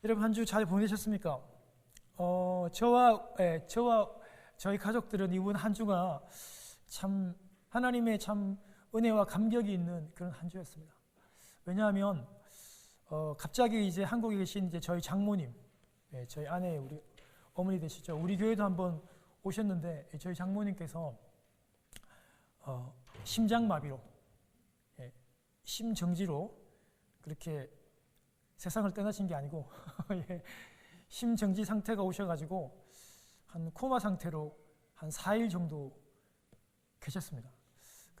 여러분 한 주 잘 보내셨습니까? 저와 저희 가족들은 이번 한 주가 참 하나님의 참 은혜와 감격이 있는 그런 한 주였습니다. 왜냐하면 갑자기 이제 한국에 계신 이제 저희 장모님, 저희 아내 우리 어머니 되시죠. 우리 교회도 한번 오셨는데 저희 장모님께서 심장마비로, 심정지로 그렇게 세상을 떠나신 게 아니고 심정지 상태가 오셔가지고 한 코마 상태로 한 4일 정도 계셨습니다.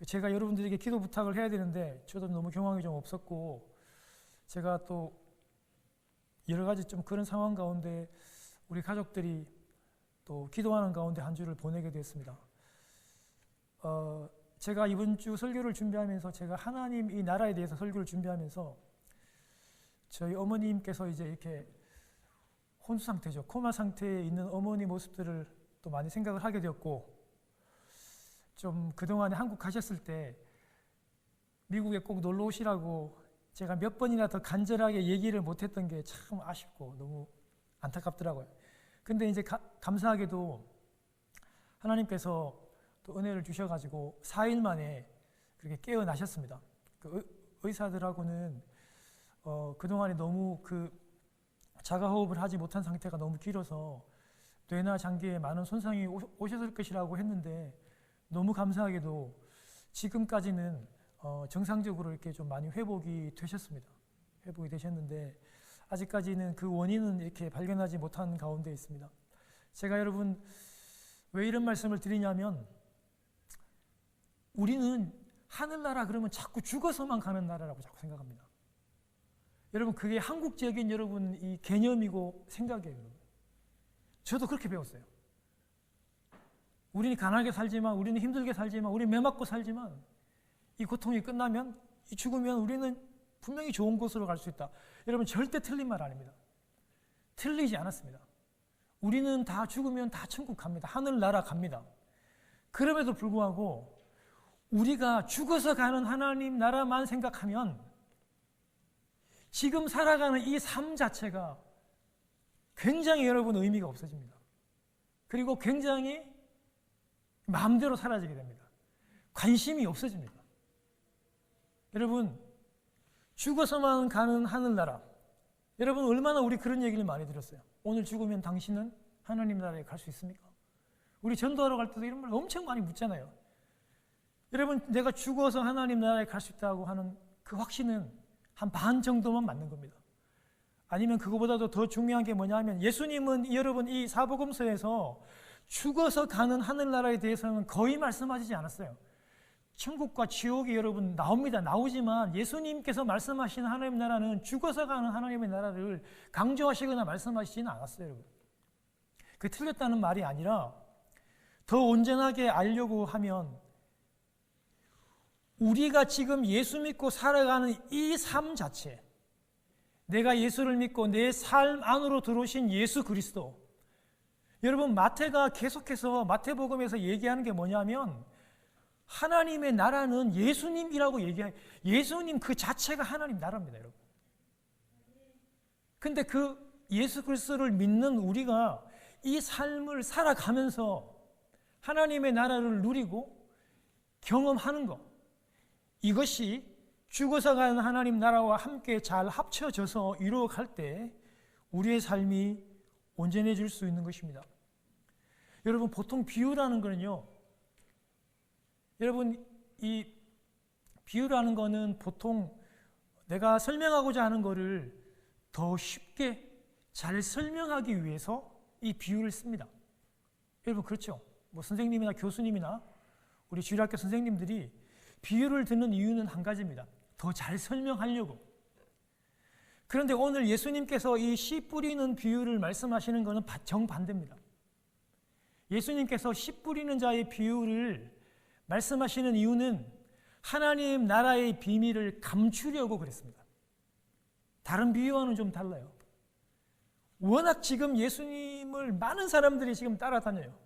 제가 여러분들에게 기도 부탁을 해야 되는데 저도 너무 경황이 좀 없었고 제가 또 여러 가지 좀 그런 상황 가운데 우리 가족들이 또 기도하는 가운데 한 주를 보내게 됐습니다. 제가 이번 주 설교를 준비하면서 제가 하나님 이 나라에 대해서 설교를 준비하면서 저희 어머님께서 이제 이렇게 혼수 상태죠. 코마 상태에 있는 어머니 모습들을 또 많이 생각을 하게 되었고 좀 그동안에 한국 가셨을 때 미국에 꼭 놀러 오시라고 제가 몇 번이나 더 간절하게 얘기를 못했던 게 참 아쉽고 너무 안타깝더라고요. 근데 이제 감사하게도 하나님께서 또 은혜를 주셔가지고 4일 만에 그렇게 깨어나셨습니다. 의사들하고는 그동안에 너무 자가호흡을 하지 못한 상태가 너무 길어서 뇌나 장기에 많은 손상이 오셨을 것이라고 했는데 너무 감사하게도 지금까지는 정상적으로 이렇게 좀 많이 회복이 되셨습니다. 회복이 되셨는데 아직까지는 그 원인은 이렇게 발견하지 못한 가운데 있습니다. 제가 여러분 왜 이런 말씀을 드리냐면 우리는 하늘나라 그러면 자꾸 죽어서만 가는 나라라고 자꾸 생각합니다. 여러분 그게 한국적인 여러분 이 개념이고 생각이에요. 여러분. 저도 그렇게 배웠어요. 우리는 가난하게 살지만 우리는 힘들게 살지만 우리는 매 맞고 살지만 이 고통이 끝나면 이 죽으면 우리는 분명히 좋은 곳으로 갈 수 있다. 여러분 절대 틀린 말 아닙니다. 틀리지 않았습니다. 우리는 다 죽으면 다 천국 갑니다. 하늘나라 갑니다. 그럼에도 불구하고 우리가 죽어서 가는 하나님 나라만 생각하면 지금 살아가는 이 삶 자체가 굉장히 여러분 의미가 없어집니다. 그리고 굉장히 마음대로 사라지게 됩니다. 관심이 없어집니다. 여러분 죽어서만 가는 하늘나라, 여러분 얼마나 우리 그런 얘기를 많이 들었어요. 오늘 죽으면 당신은 하나님 나라에 갈 수 있습니까? 우리 전도하러 갈 때도 이런 말 엄청 많이 묻잖아요. 여러분 내가 죽어서 하나님 나라에 갈 수 있다고 하는 그 확신은 한 반 정도만 맞는 겁니다. 아니면 그거보다도 더 중요한 게 뭐냐면 예수님은 여러분 이 사복음서에서 죽어서 가는 하늘나라에 대해서는 거의 말씀하시지 않았어요. 천국과 지옥이 여러분 나오지만 예수님께서 말씀하신 하나님 나라는 죽어서 가는 하나님의 나라를 강조하시거나 말씀하시지는 않았어요. 여러분. 그 틀렸다는 말이 아니라 더 온전하게 알려고 하면 우리가 지금 예수 믿고 살아가는 이 삶 자체, 내가 예수를 믿고 내 삶 안으로 들어오신 예수 그리스도, 여러분 마태가 계속해서 마태복음에서 얘기하는 게 뭐냐면 하나님의 나라는 예수님이라고 얘기해요. 예수님 그 자체가 하나님 나라입니다. 여러분. 근데 그 예수 그리스도를 믿는 우리가 이 삶을 살아가면서 하나님의 나라를 누리고 경험하는 것, 이것이 죽어서 가는 하나님 나라와 함께 잘 합쳐져서 이루어갈 때 우리의 삶이 온전해질 수 있는 것입니다. 여러분 보통 비유라는 거는요, 여러분 이 비유라는 거는 보통 내가 설명하고자 하는 거를 더 쉽게 잘 설명하기 위해서 이 비유를 씁니다. 여러분 그렇죠? 뭐 선생님이나 교수님이나 우리 주일학교 선생님들이 비유를 듣는 이유는 한 가지입니다. 더 잘 설명하려고. 그런데 오늘 예수님께서 이 씨 뿌리는 비유를 말씀하시는 것은 정반대입니다. 예수님께서 씨 뿌리는 자의 비유를 말씀하시는 이유는 하나님 나라의 비밀을 감추려고 그랬습니다. 다른 비유와는 좀 달라요. 워낙 지금 예수님을 많은 사람들이 지금 따라다녀요.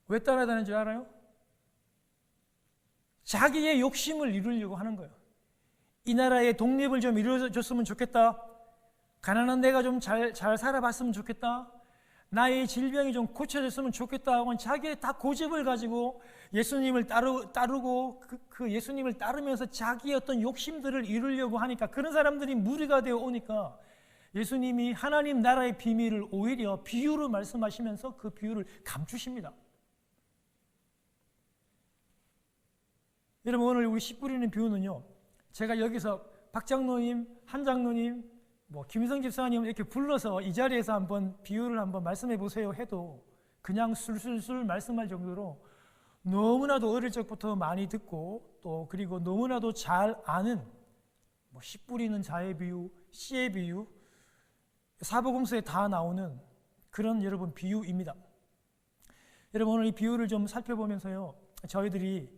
왜 따라다니는 줄 알아요? 자기의 욕심을 이루려고 하는 거예요. 이 나라의 독립을 좀 이루어졌으면 좋겠다. 가난한 내가 좀 잘 살아봤으면 좋겠다, 나의 질병이 좀 고쳐졌으면 좋겠다 하고 자기의 다 고집을 가지고 예수님을 따르고 그 예수님을 따르면서 자기의 어떤 욕심들을 이루려고 하니까, 그런 사람들이 무리가 되어 오니까 예수님이 하나님 나라의 비밀을 오히려 비유로 말씀하시면서 그 비유를 감추십니다. 여러분, 오늘 우리 씨 뿌리는 비유는요, 제가 여기서 박 장로님, 한 장로님, 김희성 집사님 이렇게 불러서 이 자리에서 한번 비유를 한번 말씀해 보세요 해도 그냥 술술술 말씀할 정도로 너무나도 어릴 적부터 많이 듣고, 또 그리고 너무나도 잘 아는 씨 뿌리는 자의 비유, 씨의 비유, 사복음서에 다 나오는 그런 여러분 비유입니다. 여러분, 오늘 이 비유를 좀 살펴보면서요, 저희들이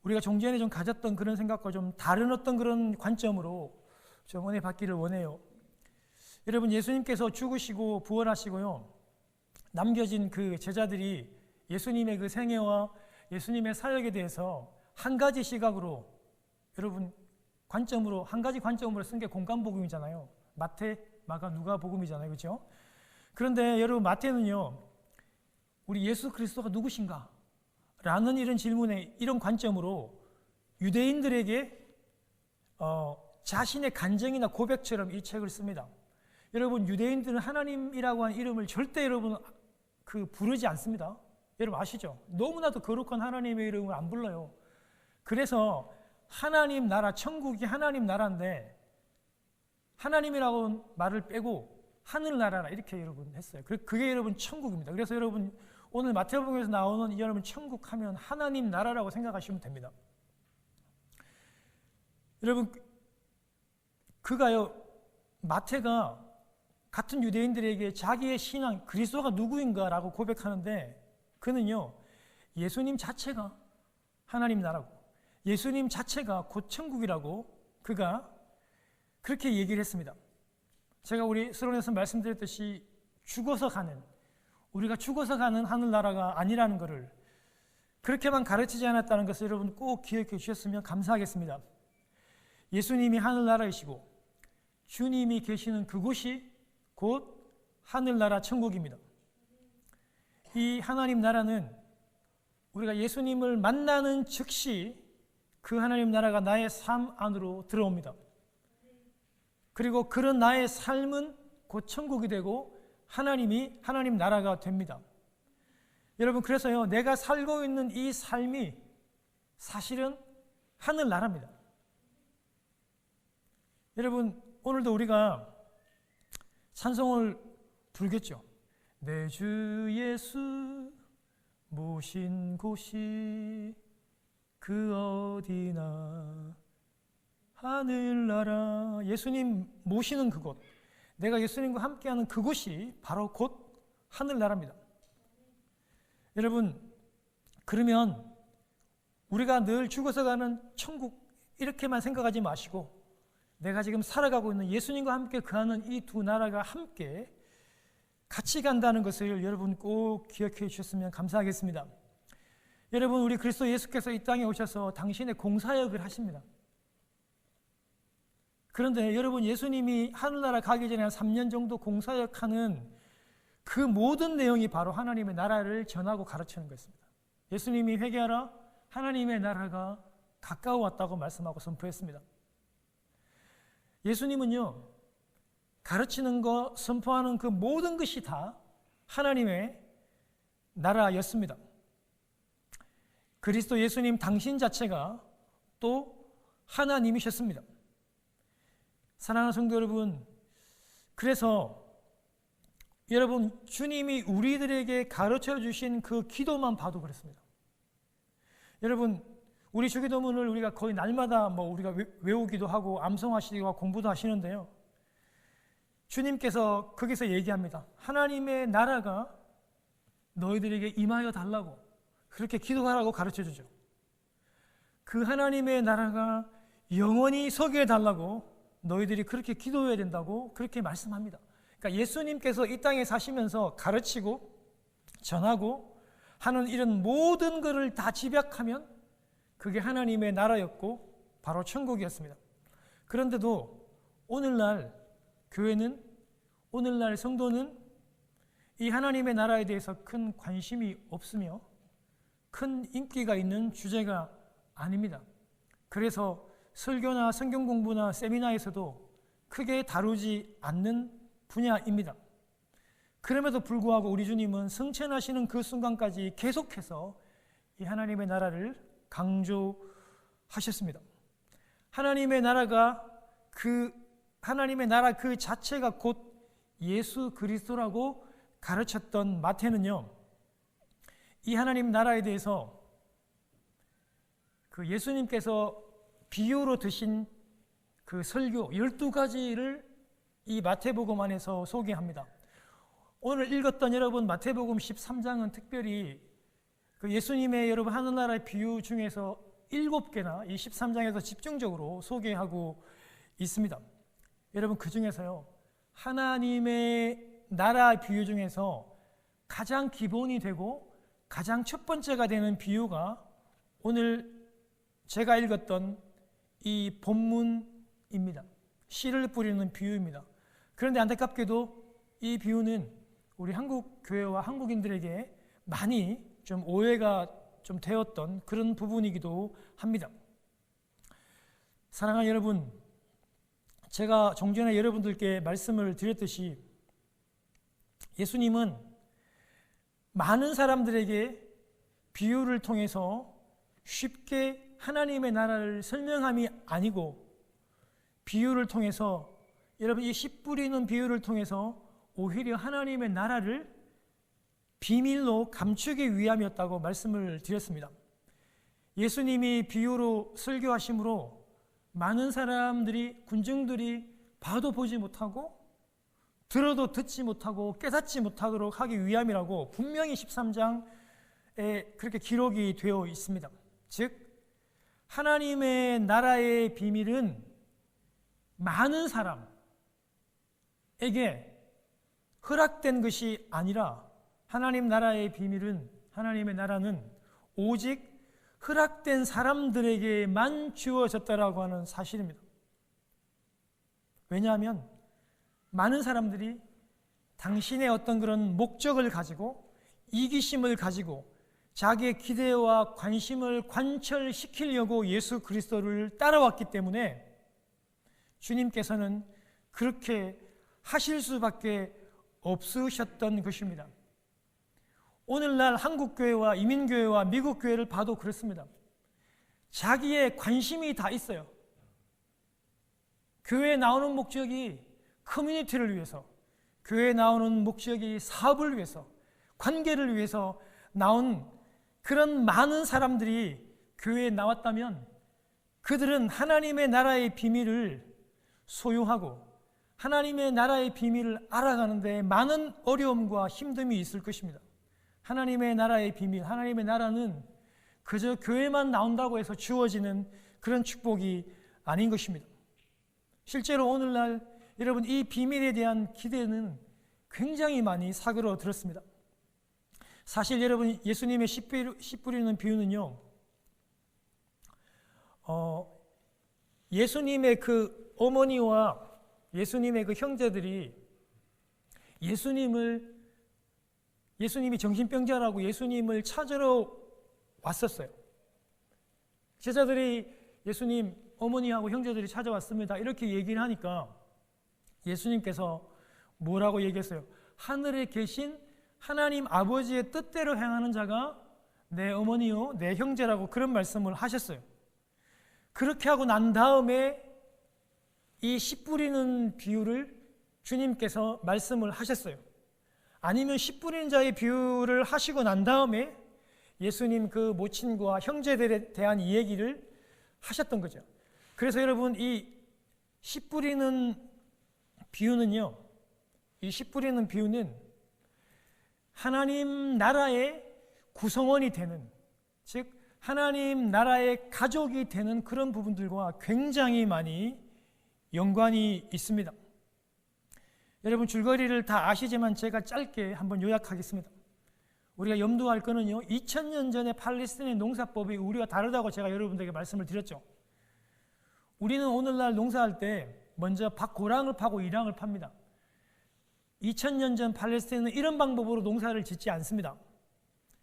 우리가 종전에 좀 가졌던 그런 생각과 좀 다른 어떤 그런 관점으로 좀 은혜 받기를 원해요. 여러분, 예수님께서 죽으시고 부활하시고요, 남겨진 그 제자들이 예수님의 그 생애와 예수님의 사역에 대해서 한 가지 시각으로, 여러분 관점으로, 한 가지 관점으로 쓴 게 공간복음이잖아요. 마태, 마가, 누가 복음이잖아요, 그렇죠? 그런데 여러분, 마태는요, 우리 예수 그리스도가 누구신가? 라는 이런 질문에, 이런 관점으로 유대인들에게 자신의 간증이나 고백처럼 이 책을 씁니다. 여러분, 유대인들은 하나님이라고 하는 이름을 절대 여러분 부르지 않습니다. 여러분 아시죠? 너무나도 거룩한 하나님의 이름을 안 불러요. 그래서 하나님 나라, 천국이 하나님 나라인데 하나님이라고 말을 빼고 하늘나라라 이렇게 여러분 했어요. 그게 여러분 천국입니다. 그래서 여러분 오늘 마태복음에서 나오는 이 여러분 천국 하면 하나님 나라라고 생각하시면 됩니다. 여러분, 그가요, 마태가 같은 유대인들에게 자기의 신앙, 그리스도가 누구인가라고 고백하는데, 그는요, 예수님 자체가 하나님 나라고, 예수님 자체가 곧 천국이라고 그가 그렇게 얘기를 했습니다. 제가 우리 서론에서 말씀드렸듯이 우리가 죽어서 가는 하늘나라가 아니라는 것을 그렇게만 가르치지 않았다는 것을 여러분 꼭 기억해 주셨으면 감사하겠습니다. 예수님이 하늘나라이시고 주님이 계시는 그곳이 곧 하늘나라 천국입니다. 이 하나님 나라는 우리가 예수님을 만나는 즉시 그 하나님 나라가 나의 삶 안으로 들어옵니다. 그리고 그런 나의 삶은 곧 천국이 되고 하나님 나라가 됩니다. 여러분, 그래서요, 내가 살고 있는 이 삶이 사실은 하늘나라입니다. 여러분, 오늘도 우리가 찬송을 부르겠죠. 내 주 예수 모신 곳이 그 어디나 하늘나라. 예수님 모시는 그곳, 내가 예수님과 함께하는 그곳이 바로 곧 하늘나라입니다. 여러분, 그러면 우리가 늘 죽어서 가는 천국 이렇게만 생각하지 마시고 내가 지금 살아가고 있는 예수님과 함께 거하는 이 두 나라가 함께 같이 간다는 것을 여러분 꼭 기억해 주셨으면 감사하겠습니다. 여러분, 우리 그리스도 예수께서 이 땅에 오셔서 당신의 공사역을 하십니다. 그런데 여러분, 예수님이 하늘나라 가기 전에 한 3년 정도 공사역하는 그 모든 내용이 바로 하나님의 나라를 전하고 가르치는 것입니다. 예수님이 회개하라, 하나님의 나라가 가까워 왔다고 말씀하고 선포했습니다. 예수님은요, 가르치는 것, 선포하는 그 모든 것이 다 하나님의 나라였습니다. 그리스도 예수님 당신 자체가 또 하나님이셨습니다. 사랑하는 성도 여러분, 그래서 여러분, 주님이 우리들에게 가르쳐 주신 그 기도만 봐도 그렇습니다. 여러분, 우리 주기도문을 우리가 거의 날마다 우리가 외우기도 하고 암송하시기도 하고 공부도 하시는데요, 주님께서 거기서 얘기합니다. 하나님의 나라가 너희들에게 임하여 달라고 그렇게 기도하라고 가르쳐 주죠. 그 하나님의 나라가 영원히 서게 해달라고 너희들이 그렇게 기도해야 된다고 그렇게 말씀합니다. 그러니까 예수님께서 이 땅에 사시면서 가르치고 전하고 하는 이런 모든 것을 다 집약하면 그게 하나님의 나라였고 바로 천국이었습니다. 그런데도 오늘날 교회는 오늘날 성도는 이 하나님의 나라에 대해서 큰 관심이 없으며 큰 인기가 있는 주제가 아닙니다. 그래서 설교나 성경 공부나 세미나에서도 크게 다루지 않는 분야입니다. 그럼에도 불구하고 우리 주님은 승천하시는 그 순간까지 계속해서 이 하나님의 나라를 강조하셨습니다. 하나님의 나라 그 자체가 곧 예수 그리스도라고 가르쳤던 마태는요, 이 하나님 나라에 대해서 그 예수님께서 비유로 드신 그 설교 12가지를 이 마태복음 안에서 소개합니다. 오늘 읽었던 여러분 마태복음 13장은 특별히 그 예수님의 여러분 하늘나라의 비유 중에서 7개나 이 13장에서 집중적으로 소개하고 있습니다. 여러분 그 중에서요, 하나님의 나라 비유 중에서 가장 기본이 되고 가장 첫 번째가 되는 비유가 오늘 제가 읽었던 이 본문입니다. 씨를 뿌리는 비유입니다. 그런데 안타깝게도 이 비유는 우리 한국 교회와 한국인들에게 많이 좀 오해가 좀 되었던 그런 부분이기도 합니다. 사랑하는 여러분, 제가 종전에 여러분들께 말씀을 드렸듯이 예수님은 많은 사람들에게 비유를 통해서 쉽게 하나님의 나라를 설명함이 아니고 비유를 통해서 여러분 이 씨 뿌리는 비유를 통해서 오히려 하나님의 나라를 비밀로 감추기 위함이었다고 말씀을 드렸습니다. 예수님이 비유로 설교하심으로 많은 사람들이 군중들이 봐도 보지 못하고 들어도 듣지 못하고 깨닫지 못하도록 하기 위함이라고 분명히 13장에 그렇게 기록이 되어 있습니다. 즉 하나님의 나라의 비밀은 많은 사람에게 허락된 것이 아니라 하나님 나라의 비밀은, 하나님의 나라는 오직 허락된 사람들에게만 주어졌다라고 하는 사실입니다. 왜냐하면 많은 사람들이 당신의 어떤 그런 목적을 가지고 이기심을 가지고 자기의 기대와 관심을 관철시키려고 예수 그리스도를 따라왔기 때문에 주님께서는 그렇게 하실 수밖에 없으셨던 것입니다. 오늘날 한국교회와 이민교회와 미국교회를 봐도 그렇습니다. 자기의 관심이 다 있어요. 교회에 나오는 목적이 커뮤니티를 위해서, 교회에 나오는 목적이 사업을 위해서, 관계를 위해서 나온 그런 많은 사람들이 교회에 나왔다면 그들은 하나님의 나라의 비밀을 소유하고 하나님의 나라의 비밀을 알아가는데 많은 어려움과 힘듦이 있을 것입니다. 하나님의 나라의 비밀, 하나님의 나라는 그저 교회만 나온다고 해서 주어지는 그런 축복이 아닌 것입니다. 실제로 오늘날 여러분 이 비밀에 대한 기대는 굉장히 많이 사그러들었습니다. 사실 여러분 예수님의 씨 뿌리는 비유는요, 예수님의 그 어머니와 예수님의 그 형제들이 예수님이 정신병자라고 예수님을 찾으러 왔었어요. 제자들이 예수님 어머니하고 형제들이 찾아왔습니다 이렇게 얘기를 하니까 예수님께서 뭐라고 얘기했어요? 하늘에 계신 하나님 아버지의 뜻대로 행하는 자가 내 어머니요 내 형제라고 그런 말씀을 하셨어요. 그렇게 하고 난 다음에 이 씨 뿌리는 비유를 주님께서 말씀을 하셨어요. 아니면 씨 뿌리는 자의 비유를 하시고 난 다음에 예수님 그 모친과 형제들에 대한 이야기를 하셨던 거죠. 그래서 여러분 이 씨 뿌리는 비유는요, 이 씨 뿌리는 비유는 하나님 나라의 구성원이 되는, 즉 하나님 나라의 가족이 되는 그런 부분들과 굉장히 많이 연관이 있습니다. 여러분 줄거리를 다 아시지만 제가 짧게 한번 요약하겠습니다. 우리가 염두할 거는요, 2000년 전에 팔레스타인의 농사법이 우리가 다르다고 제가 여러분들에게 말씀을 드렸죠. 우리는 오늘날 농사할 때 먼저 고랑을 파고 이랑을 팝니다. 2000년 전 팔레스타인은 이런 방법으로 농사를 짓지 않습니다.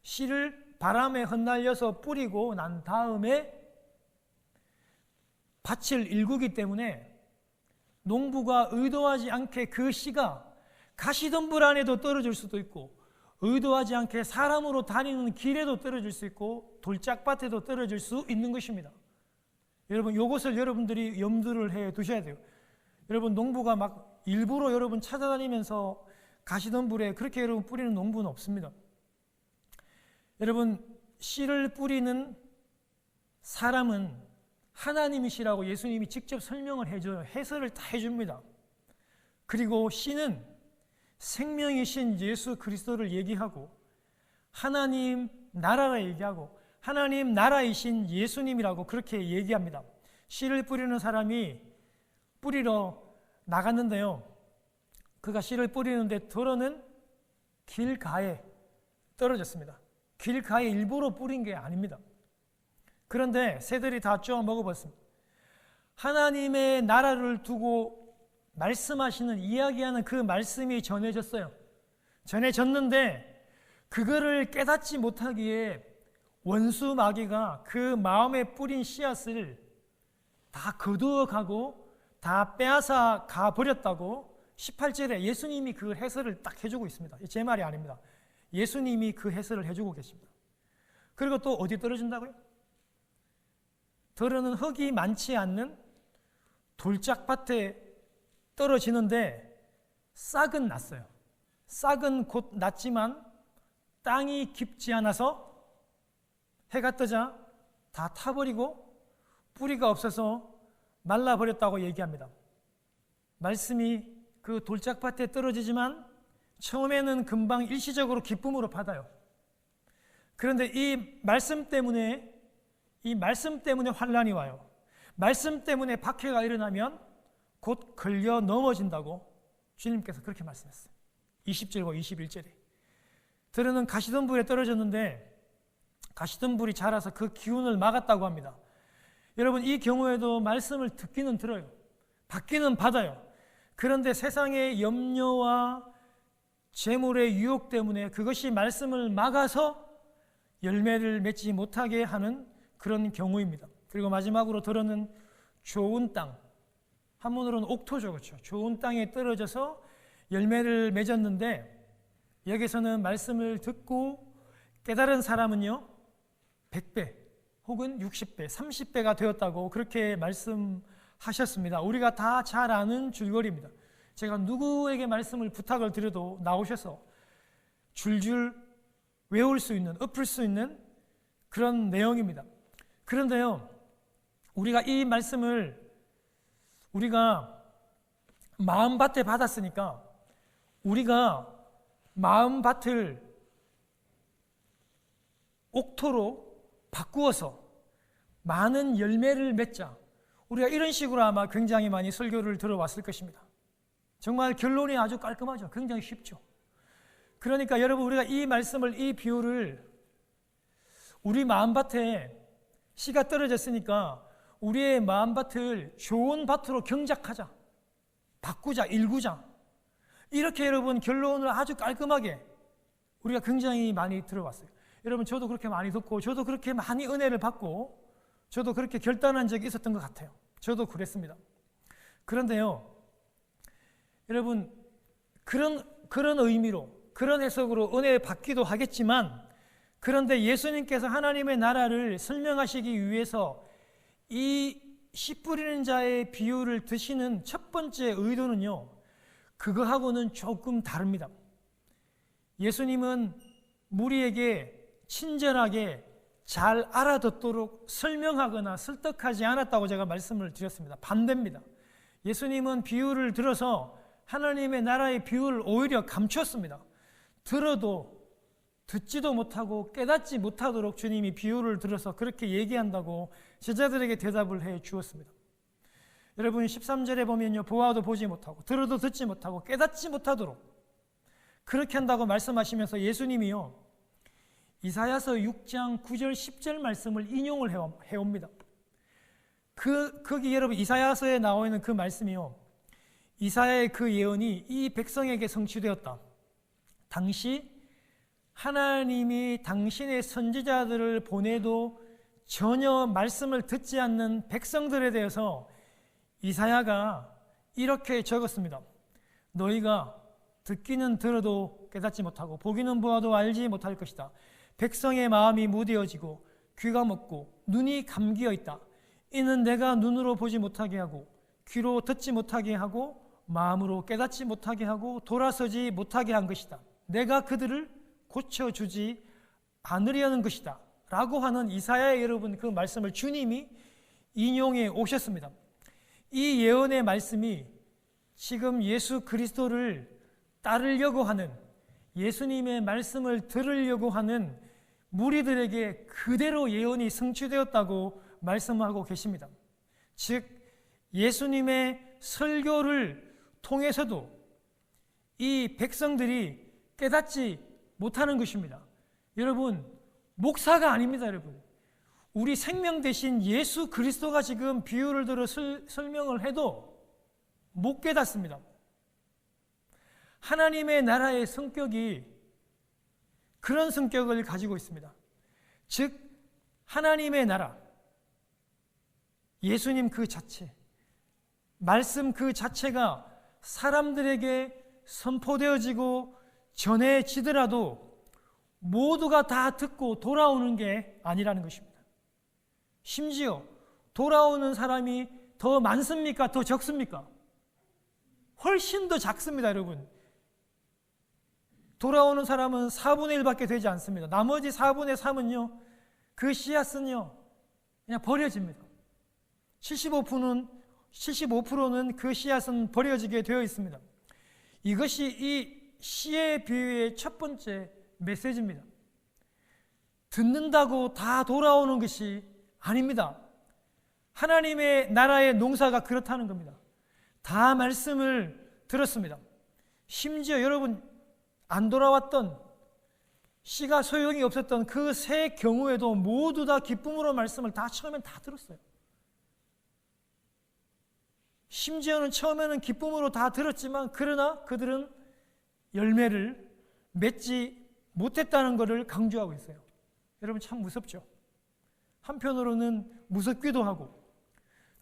씨를 바람에 흩날려서 뿌리고 난 다음에 밭을 일구기 때문에 농부가 의도하지 않게 그 씨가 가시덤불 안에도 떨어질 수도 있고 의도하지 않게 사람으로 다니는 길에도 떨어질 수 있고 돌짝밭에도 떨어질 수 있는 것입니다. 여러분, 이것을 여러분들이 염두를 해 두셔야 돼요. 여러분, 농부가 막 일부러 여러분 찾아다니면서 가시덤불에 그렇게 여러분 뿌리는 농부는 없습니다. 여러분, 씨를 뿌리는 사람은 하나님이시라고 예수님이 직접 설명을 해줘요. 해설을 다 해줍니다. 그리고 씨는 생명이신 예수 그리스도를 얘기하고 하나님 나라를 얘기하고 하나님 나라이신 예수님이라고 그렇게 얘기합니다. 씨를 뿌리는 사람이 뿌리러 나갔는데요. 그가 씨를 뿌리는데 들어는 길가에 떨어졌습니다. 길가에 일부러 뿌린 게 아닙니다. 그런데 새들이 다 쪼아 먹어버렸습니다. 하나님의 나라를 두고 말씀하시는, 이야기하는 그 말씀이 전해졌어요. 전해졌는데 그거를 깨닫지 못하기에 원수 마귀가 그 마음에 뿌린 씨앗을 다 거두어가고 다 빼앗아 가버렸다고 18절에 예수님이 그 해설을 딱 해주고 있습니다. 제 말이 아닙니다. 예수님이 그 해설을 해주고 계십니다. 그리고 또 어디 떨어진다고요? 들어는 흙이 많지 않는 돌짝밭에 떨어지는데 싹은 났어요. 싹은 곧 났지만 땅이 깊지 않아서 해가 뜨자 다 타버리고 뿌리가 없어서 말라버렸다고 얘기합니다. 말씀이 그 돌짝밭에 떨어지지만 처음에는 금방 일시적으로 기쁨으로 받아요. 그런데 이 말씀 때문에 환란이 와요. 말씀 때문에 박해가 일어나면 곧 걸려 넘어진다고 주님께서 그렇게 말씀했어요. 20절과 21절에. 들어는 가시덤불에 떨어졌는데 가시덤불이 자라서 그 기운을 막았다고 합니다. 여러분, 이 경우에도 말씀을 듣기는 들어요. 받기는 받아요. 그런데 세상의 염려와 재물의 유혹 때문에 그것이 말씀을 막아서 열매를 맺지 못하게 하는 그런 경우입니다. 그리고 마지막으로 들어는 좋은 땅, 한문으로는 옥토죠, 그렇죠? 좋은 땅에 떨어져서 열매를 맺었는데 여기서는 말씀을 듣고 깨달은 사람은요 100배 혹은 60배, 30배가 되었다고 그렇게 말씀하셨습니다. 우리가 다 잘 아는 줄거리입니다. 제가 누구에게 말씀을 부탁을 드려도 나오셔서 줄줄 외울 수 있는, 엎을 수 있는 그런 내용입니다. 그런데요, 우리가 이 말씀을 우리가 마음밭에 받았으니까 우리가 마음밭을 옥토로 바꾸어서 많은 열매를 맺자. 우리가 이런 식으로 아마 굉장히 많이 설교를 들어왔을 것입니다. 정말 결론이 아주 깔끔하죠. 굉장히 쉽죠. 그러니까 여러분, 우리가 이 말씀을, 이 비유를 우리 마음밭에 씨가 떨어졌으니까 우리의 마음밭을 좋은 밭으로 경작하자, 바꾸자, 일구자. 이렇게 여러분 결론을 아주 깔끔하게 우리가 굉장히 많이 들어왔어요. 여러분, 저도 그렇게 많이 듣고 저도 그렇게 많이 은혜를 받고 저도 그렇게 결단한 적이 있었던 것 같아요. 저도 그랬습니다. 그런데요, 여러분, 그런 의미로, 그런 해석으로 은혜 받기도 하겠지만, 그런데 예수님께서 하나님의 나라를 설명하시기 위해서 이 씨 뿌리는 자의 비유를 드시는 첫 번째 의도는요, 그거하고는 조금 다릅니다. 예수님은 무리에게 친절하게 잘 알아듣도록 설명하거나 설득하지 않았다고 제가 말씀을 드렸습니다. 반대입니다. 예수님은 비유를 들어서 하나님의 나라의 비유를 오히려 감췄습니다. 들어도 듣지도 못하고 깨닫지 못하도록 주님이 비유를 들어서 그렇게 얘기한다고 제자들에게 대답을 해 주었습니다. 여러분, 13절에 보면요, 보아도 보지 못하고 들어도 듣지 못하고 깨닫지 못하도록 그렇게 한다고 말씀하시면서 예수님이요, 이사야서 6장 9절 10절 말씀을 인용을 해옵니다. 거기 여러분 이사야서에 나와 있는 그 말씀이요, 이사야의 그 예언이 이 백성에게 성취되었다. 당시 하나님이 당신의 선지자들을 보내도 전혀 말씀을 듣지 않는 백성들에 대해서 이사야가 이렇게 적었습니다. 너희가 듣기는 들어도 깨닫지 못하고 보기는 보아도 알지 못할 것이다. 백성의 마음이 무뎌지고 귀가 먹고 눈이 감기어 있다. 이는 내가 눈으로 보지 못하게 하고 귀로 듣지 못하게 하고 마음으로 깨닫지 못하게 하고 돌아서지 못하게 한 것이다. 내가 그들을 고쳐주지 않으려는 것이다. 라고 하는 이사야의 여러분 그 말씀을 주님이 인용해 오셨습니다. 이 예언의 말씀이 지금 예수 그리스도를 따르려고 하는, 예수님의 말씀을 들으려고 하는 무리들에게 그대로 예언이 성취되었다고 말씀하고 계십니다. 즉 예수님의 설교를 통해서도 이 백성들이 깨닫지 못하는 것입니다. 여러분, 목사가 아닙니다. 여러분, 우리 생명 대신 예수 그리스도가 지금 비유를 들어 설명을 해도 못 깨닫습니다. 하나님의 나라의 성격이 그런 성격을 가지고 있습니다. 즉 하나님의 나라, 예수님 그 자체, 말씀 그 자체가 사람들에게 선포되어지고 전해지더라도 모두가 다 듣고 돌아오는 게 아니라는 것입니다. 심지어 돌아오는 사람이 더 많습니까? 더 적습니까? 훨씬 더 작습니다, 여러분. 돌아오는 사람은 4분의 1밖에 되지 않습니다. 나머지 4분의 3은요, 그 씨앗은요, 그냥 버려집니다. 75%는 그 씨앗은 버려지게 되어 있습니다. 이것이 이 씨의 비유의 첫 번째 메시지입니다. 듣는다고 다 돌아오는 것이 아닙니다. 하나님의 나라의 농사가 그렇다는 겁니다. 다 말씀을 들었습니다. 심지어 여러분 안 돌아왔던, 씨가 소용이 없었던 그 세 경우에도 모두 다 기쁨으로 말씀을 다 처음엔 다 들었어요. 심지어는 처음에는 기쁨으로 다 들었지만 그러나 그들은 열매를 맺지 못했다는 것을 강조하고 있어요. 여러분 참 무섭죠. 한편으로는 무섭기도 하고,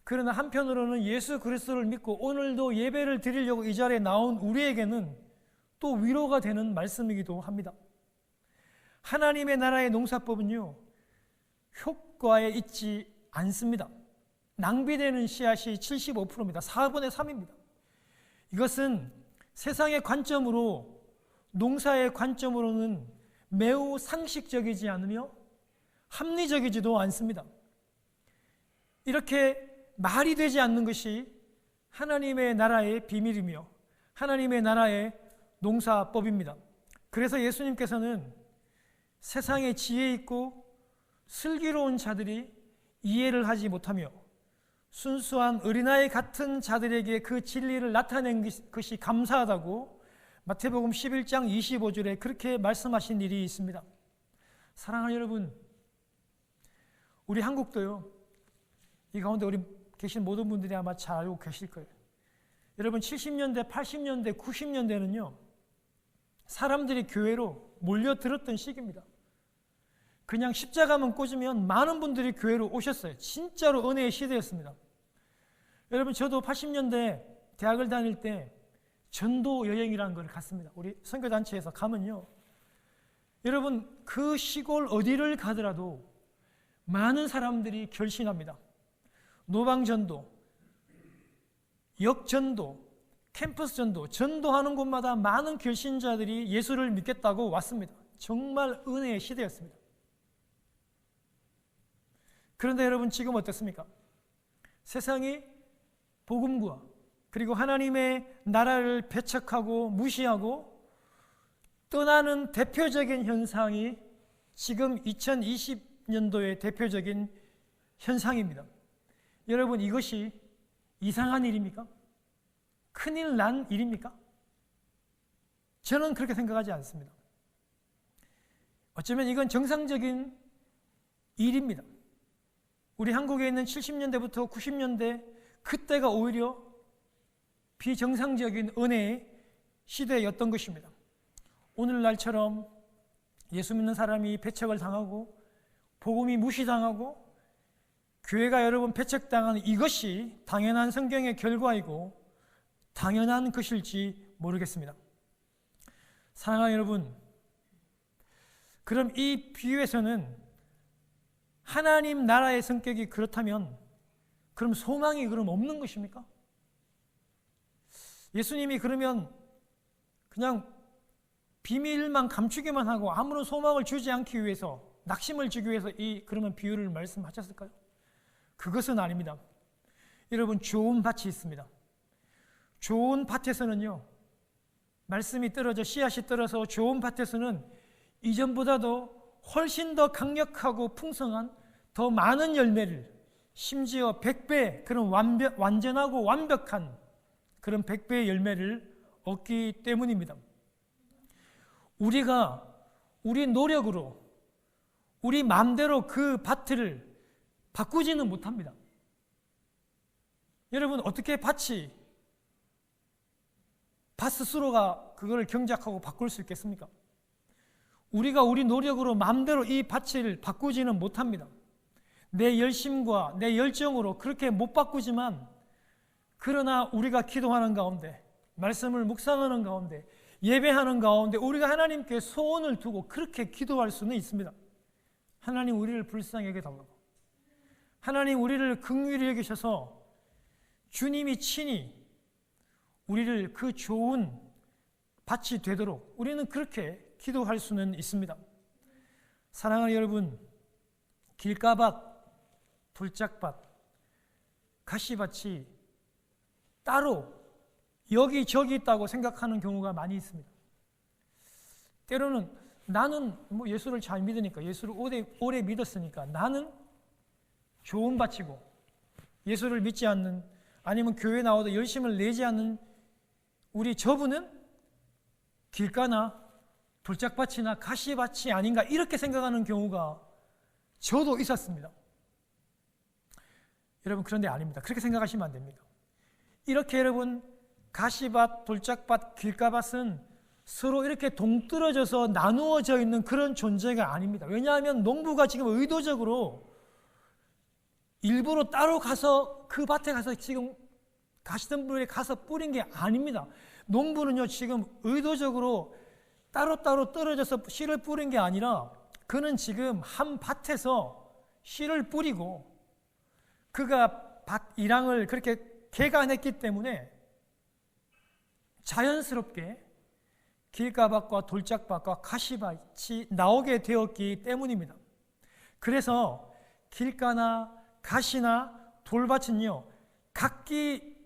그러나 한편으로는 예수 그리스도를 믿고 오늘도 예배를 드리려고 이 자리에 나온 우리에게는 또 위로가 되는 말씀이기도 합니다. 하나님의 나라의 농사법은요, 효과에 있지 않습니다. 낭비되는 씨앗이 75%입니다. 4분의 3입니다. 이것은 세상의 관점으로, 농사의 관점으로는 매우 상식적이지 않으며 합리적이지도 않습니다. 이렇게 말이 되지 않는 것이 하나님의 나라의 비밀이며 하나님의 나라의 농사법입니다. 그래서 예수님께서는 세상에 지혜 있고 슬기로운 자들이 이해를 하지 못하며 순수한 어린아이 같은 자들에게 그 진리를 나타낸 것이 감사하다고 마태복음 11장 25절에 그렇게 말씀하신 일이 있습니다. 사랑하는 여러분, 우리 한국도요, 이 가운데 우리 계신 모든 분들이 아마 잘 알고 계실 거예요. 여러분 70년대, 80년대, 90년대는요 사람들이 교회로 몰려들었던 시기입니다. 그냥 십자가만 꽂으면 많은 분들이 교회로 오셨어요. 진짜로 은혜의 시대였습니다. 여러분 저도 80년대 대학을 다닐 때 전도 여행이라는 걸 갔습니다. 우리 선교단체에서 가면요, 여러분 그 시골 어디를 가더라도 많은 사람들이 결신합니다. 노방전도, 역전도, 캠퍼스 전도, 전도하는 곳마다 많은 결신자들이 예수를 믿겠다고 왔습니다. 정말 은혜의 시대였습니다. 그런데 여러분 지금 어떻습니까? 세상이 복음과 그리고 하나님의 나라를 배척하고 무시하고 떠나는 대표적인 현상이 지금 2020년도의 대표적인 현상입니다. 여러분 이것이 이상한 일입니까? 큰일 난 일입니까? 저는 그렇게 생각하지 않습니다. 어쩌면 이건 정상적인 일입니다. 우리 한국에 있는 70년대부터 90년대, 그때가 오히려 비정상적인 은혜의 시대였던 것입니다. 오늘날처럼 예수 믿는 사람이 배척을 당하고 복음이 무시당하고 교회가 여러 번 배척당하는 이것이 당연한 성경의 결과이고 당연한 것일지 모르겠습니다. 사랑하는 여러분, 그럼 이 비유에서는 하나님 나라의 성격이 그렇다면 그럼 소망이 그럼 없는 것입니까? 예수님이 그러면 그냥 비밀만 감추기만 하고 아무런 소망을 주지 않기 위해서, 낙심을 주기 위해서 그러면 비유를 말씀하셨을까요? 그것은 아닙니다. 여러분, 좋은 밭이 있습니다. 좋은 밭에서는요, 말씀이 떨어져 씨앗이 떨어서 좋은 밭에서는 이전보다도 훨씬 더 강력하고 풍성한 더 많은 열매를, 심지어 100배 그런 완전하고 완벽한 그런 100배의 열매를 얻기 때문입니다. 우리가 우리 노력으로 우리 마음대로 그 밭을 바꾸지는 못합니다. 여러분, 어떻게 밭 스스로가 그걸 경작하고 바꿀 수 있겠습니까? 우리가 우리 노력으로 마음대로 이 밭을 바꾸지는 못합니다. 내 열심과 내 열정으로 그렇게 못 바꾸지만, 그러나 우리가 기도하는 가운데, 말씀을 묵상하는 가운데, 예배하는 가운데 우리가 하나님께 소원을 두고 그렇게 기도할 수는 있습니다. 하나님, 우리를 불쌍히 여겨달라고, 하나님 우리를 긍휼히 여기셔서 주님이 친히 우리를 그 좋은 밭이 되도록 우리는 그렇게 기도할 수는 있습니다. 사랑하는 여러분, 길가밭, 돌짝밭, 가시밭이 따로 여기저기 있다고 생각하는 경우가 많이 있습니다. 때로는 나는 예수를 잘 믿으니까, 예수를 오래 믿었으니까 나는 좋은 밭이고, 예수를 믿지 않는, 아니면 교회 나와도 열심을 내지 않는 저분은 길가나 돌짝밭이나 가시밭이 아닌가, 이렇게 생각하는 경우가 저도 있었습니다. 여러분, 그런데 아닙니다. 그렇게 생각하시면 안 됩니다. 이렇게 여러분, 가시밭, 돌짝밭, 길가밭은 서로 이렇게 동떨어져서 나누어져 있는 그런 존재가 아닙니다. 왜냐하면 농부가 지금 의도적으로 일부러 따로 가서 그 밭에 가서 지금 가시덤불에 가서 뿌린 게 아닙니다. 농부는요, 지금 의도적으로 따로따로 떨어져서 씨를 뿌린 게 아니라 그는 지금 한 밭에서 씨를 뿌리고, 그가 밭 일항을 그렇게 개간했기 때문에 자연스럽게 길가밭과 돌짝밭과 가시밭이 나오게 되었기 때문입니다. 그래서 길가나 가시나 돌밭은요, 각기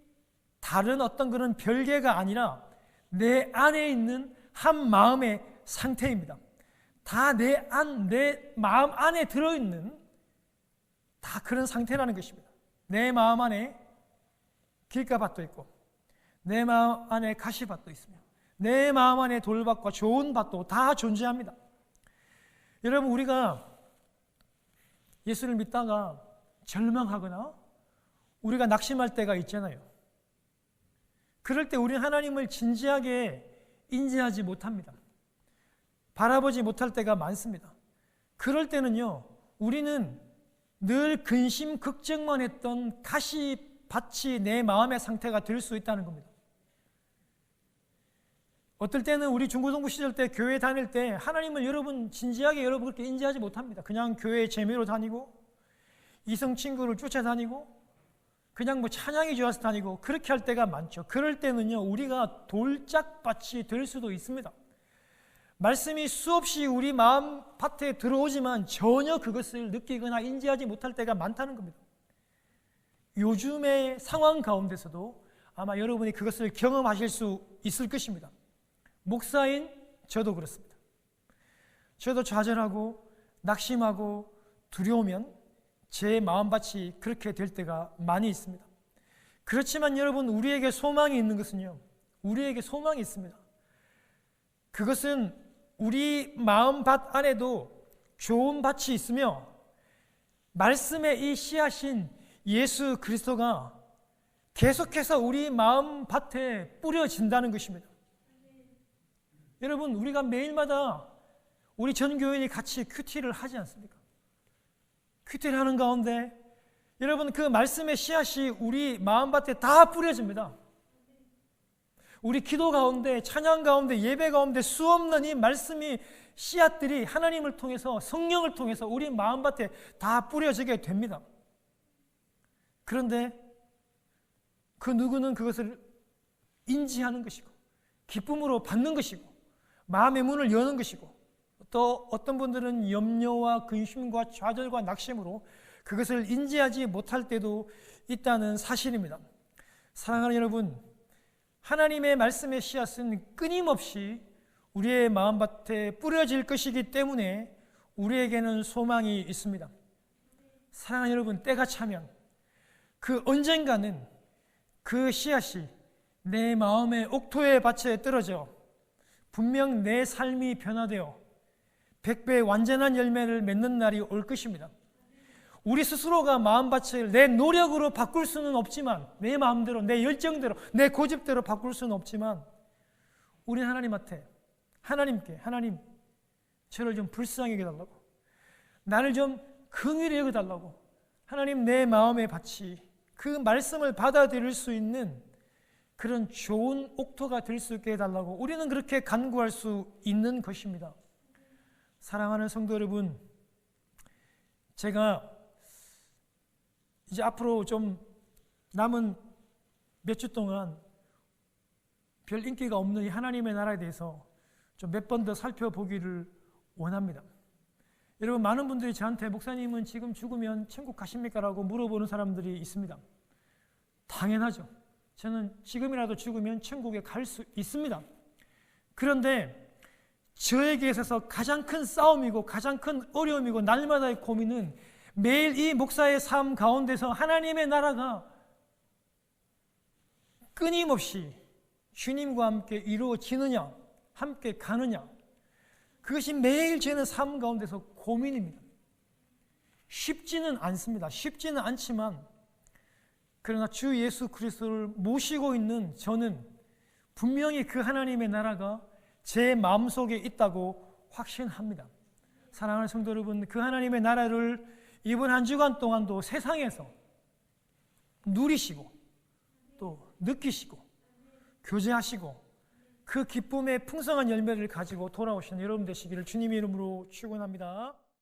다른 어떤 그런 별개가 아니라 내 안에 있는 한 마음의 상태입니다. 다 내 마음 안에 들어있는 다 그런 상태라는 것입니다. 내 마음 안에 길가밭도 있고, 내 마음 안에 가시밭도 있으며, 내 마음 안에 돌밭과 좋은 밭도 다 존재합니다. 여러분, 우리가 예수를 믿다가 절망하거나 우리가 낙심할 때가 있잖아요. 그럴 때 우리는 하나님을 진지하게 인지하지 못합니다. 바라보지 못할 때가 많습니다. 그럴 때는요, 우리는 늘 근심 걱정만 했던 가시밭이 내 마음의 상태가 될 수 있다는 겁니다. 어떨 때는 우리 중고등부 시절 때 교회 다닐 때 하나님을 여러분 그렇게 인지하지 못합니다. 그냥 교회 재미로 다니고, 이성 친구를 쫓아다니고, 그냥 찬양이 좋아서 다니고, 그렇게 할 때가 많죠. 그럴 때는요, 우리가 돌짝밭이 될 수도 있습니다. 말씀이 수없이 우리 마음 밭에 들어오지만 전혀 그것을 느끼거나 인지하지 못할 때가 많다는 겁니다. 요즘의 상황 가운데서도 아마 여러분이 그것을 경험하실 수 있을 것입니다. 목사인 저도 그렇습니다. 저도 좌절하고 낙심하고 두려우면 제 마음밭이 그렇게 될 때가 많이 있습니다. 그렇지만 여러분, 우리에게 소망이 있는 것은요, 우리에게 소망이 있습니다. 그것은 우리 마음밭 안에도 좋은 밭이 있으며, 말씀의 이 씨앗인 예수 그리스도가 계속해서 우리 마음 밭에 뿌려진다는 것입니다. 여러분, 우리가 매일마다 우리 전 교인이 같이 큐티를 하지 않습니까? 큐티를 하는 가운데 여러분, 그 말씀의 씨앗이 우리 마음밭에 다 뿌려집니다. 우리 기도 가운데, 찬양 가운데, 예배 가운데 수없는 이 말씀이, 씨앗들이 하나님을 통해서, 성령을 통해서 우리 마음밭에 다 뿌려지게 됩니다. 그런데 그 누구는 그것을 인지하는 것이고, 기쁨으로 받는 것이고, 마음의 문을 여는 것이고, 또 어떤 분들은 염려와 근심과 좌절과 낙심으로 그것을 인지하지 못할 때도 있다는 사실입니다. 사랑하는 여러분, 하나님의 말씀의 씨앗은 끊임없이 우리의 마음밭에 뿌려질 것이기 때문에 우리에게는 소망이 있습니다. 사랑하는 여러분, 때가 차면 그 언젠가는 그 씨앗이 내 마음의 옥토의 밭에 떨어져 분명 내 삶이 변화되어 100배 완전한 열매를 맺는 날이 올 것입니다. 우리 스스로가 마음밭을 내 노력으로 바꿀 수는 없지만, 내 마음대로, 내 열정대로, 내 고집대로 바꿀 수는 없지만, 우리 하나님한테, 하나님께, 하나님 저를 좀 불쌍히 여겨달라고, 나를 좀 긍휼히 여겨달라고, 하나님 내 마음의 밭이 그 말씀을 받아들일 수 있는 그런 좋은 옥토가 될 수 있게 해달라고 우리는 그렇게 간구할 수 있는 것입니다. 사랑하는 성도 여러분, 제가 이제 앞으로 좀 남은 몇 주 동안 별 인기가 없는 이 하나님의 나라에 대해서 좀 몇 번 더 살펴보기를 원합니다. 여러분, 많은 분들이 저한테 목사님은 지금 죽으면 천국 가십니까? 라고 물어보는 사람들이 있습니다. 당연하죠. 저는 지금이라도 죽으면 천국에 갈 수 있습니다. 그런데 저에게 있어서 가장 큰 싸움이고 가장 큰 어려움이고 날마다의 고민은 매일 이 목사의 삶 가운데서 하나님의 나라가 끊임없이 주님과 함께 이루어지느냐, 함께 가느냐, 그것이 매일 저는 삶 가운데서 고민입니다. 쉽지는 않습니다. 쉽지는 않지만, 그러나 주 예수 그리스도를 모시고 있는 저는 분명히 그 하나님의 나라가 제 마음속에 있다고 확신합니다. 사랑하는 성도 여러분, 그 하나님의 나라를 이번 한 주간 동안도 세상에서 누리시고 또 느끼시고 교제하시고 그 기쁨의 풍성한 열매를 가지고 돌아오시는 여러분 되시기를 주님의 이름으로 축원합니다.